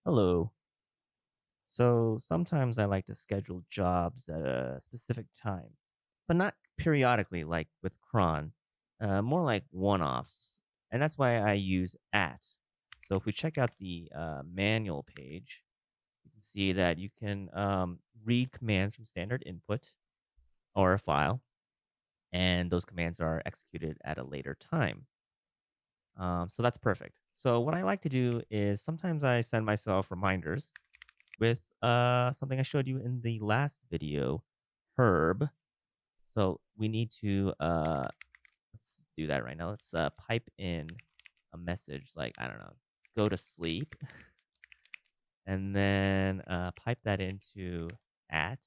Hello. So sometimes I like to schedule jobs at a specific time, but not periodically like with cron, more like one offs. And that's why I use at. So if we check out the manual page, you can see that you can read commands from standard input or a file, and those commands are executed at a later time. So that's perfect. So what I like to do is sometimes I send myself reminders with something I showed you in the last video, herb. So we need to let's do that right now. Let's pipe in a message like, I don't know, go to sleep, and then pipe that into at,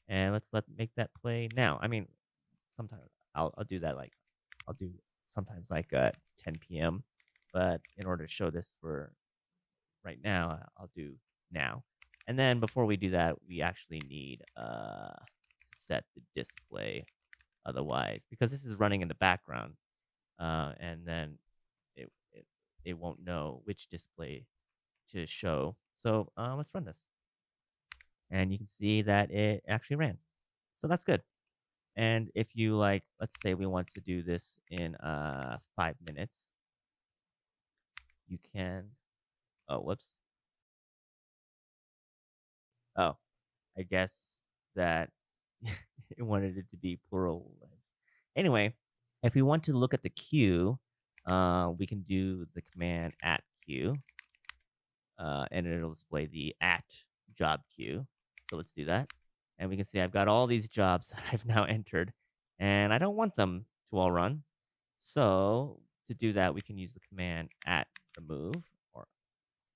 and let's make that play now. I mean, sometimes I'll do that, like I'll do sometimes like 10 p.m. But in order to show this for right now, I'll do now. And then before we do that, we actually need to set the display otherwise, because this is running in the background, and then it it won't know which display to show. So let's run this, and you can see that it actually ran. So that's good. And if you like, let's say we want to do this in 5 minutes, you can. Oh, whoops. Oh, I guess that it wanted it to be plural. Anyway, if we want to look at the queue, we can do the command at queue, and it'll display the at job queue. So let's do that. And we can see I've got all these jobs that I've now entered, and I don't want them to all run. So to do that, we can use the command at remove or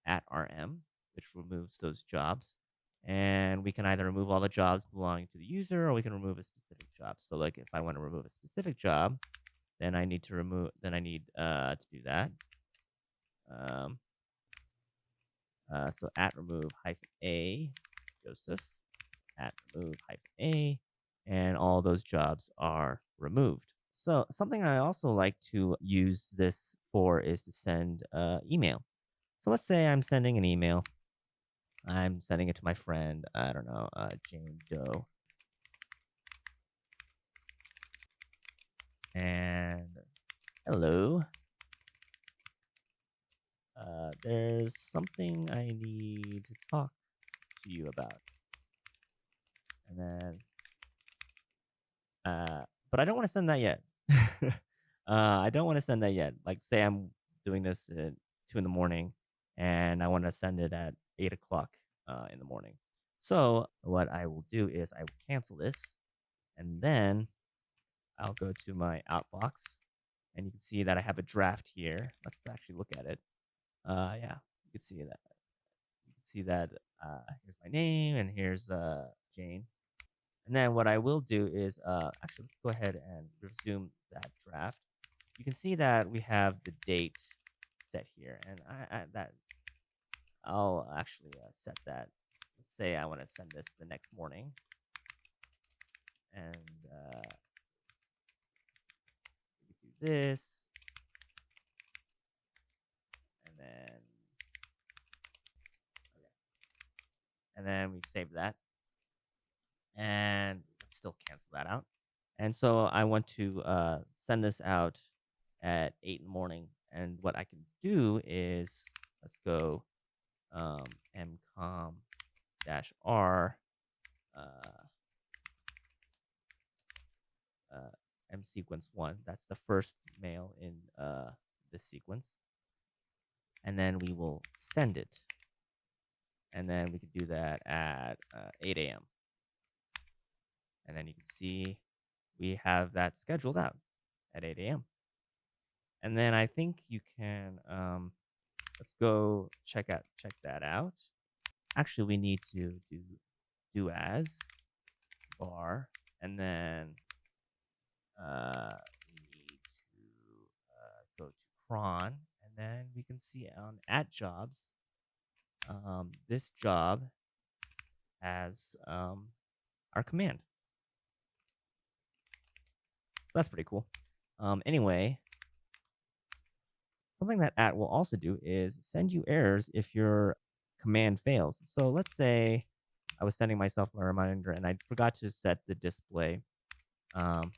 at rm, which removes those jobs. And we can either remove all the jobs belonging to the user, or we can remove a specific job. So like if I want to remove a specific job, then I need to do that. Um, so at remove hyphen a Joseph, at remove hyphen a, and all those jobs are removed. So something I also like to use this for is to send email. So let's say I'm sending an email. I'm sending it to my friend, I don't know, Jane Doe. And hello. There's something I need to talk to you about. And then, but I don't want to send that yet. I don't want to send that yet. Like, say I'm doing this at 2 in the morning, and I want to send it at 8 o'clock in the morning. So what I will do is I will cancel this, and then I'll go to my outbox, and you can see that I have a draft here. Let's actually look at it. Yeah, you can see that. You can see that here's my name, and here's Jane. And then what I will do is actually let's go ahead and resume that draft. You can see that we have the date set here, and I'll actually set that. Let's say I want to send this the next morning, and we do this, and then okay, and then we save that, and let's still cancel that out. And so I want to send this out at 8 in the morning, and what I can do is let's go mcom -r uh, uh, m sequence one. That's the first mail in this sequence, and then we will send it, and then we could do that at 8 a.m. And then you can see we have that scheduled out at 8 a.m. And then I think you can let's go check that out. Actually, we need to do as bar, and then we need to go to cron, and then we can see on at jobs, this job has our command. So that's pretty cool. Anyway, something that at will also do is send you errors if you're command fails. So let's say I was sending myself a reminder and I forgot to set the display. Um,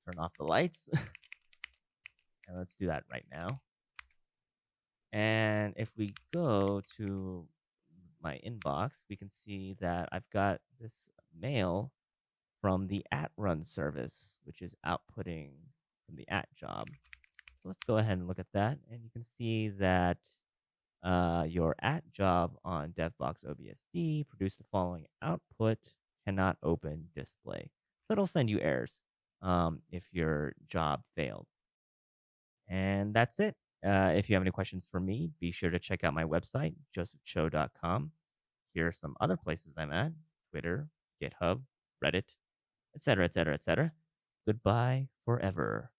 Turn off the lights. And let's do that right now. And if we go to my inbox, we can see that I've got this mail from the at run service, which is outputting from the at job. So let's go ahead and look at that. And you can see that your at job on DevBox OBSD produced the following output, cannot open display. So it'll send you errors if your job failed. And that's it. If you have any questions for me, be sure to check out my website, josephchoe.com. Here are some other places I'm at: Twitter, GitHub, Reddit, etc., etc., etc. Goodbye forever.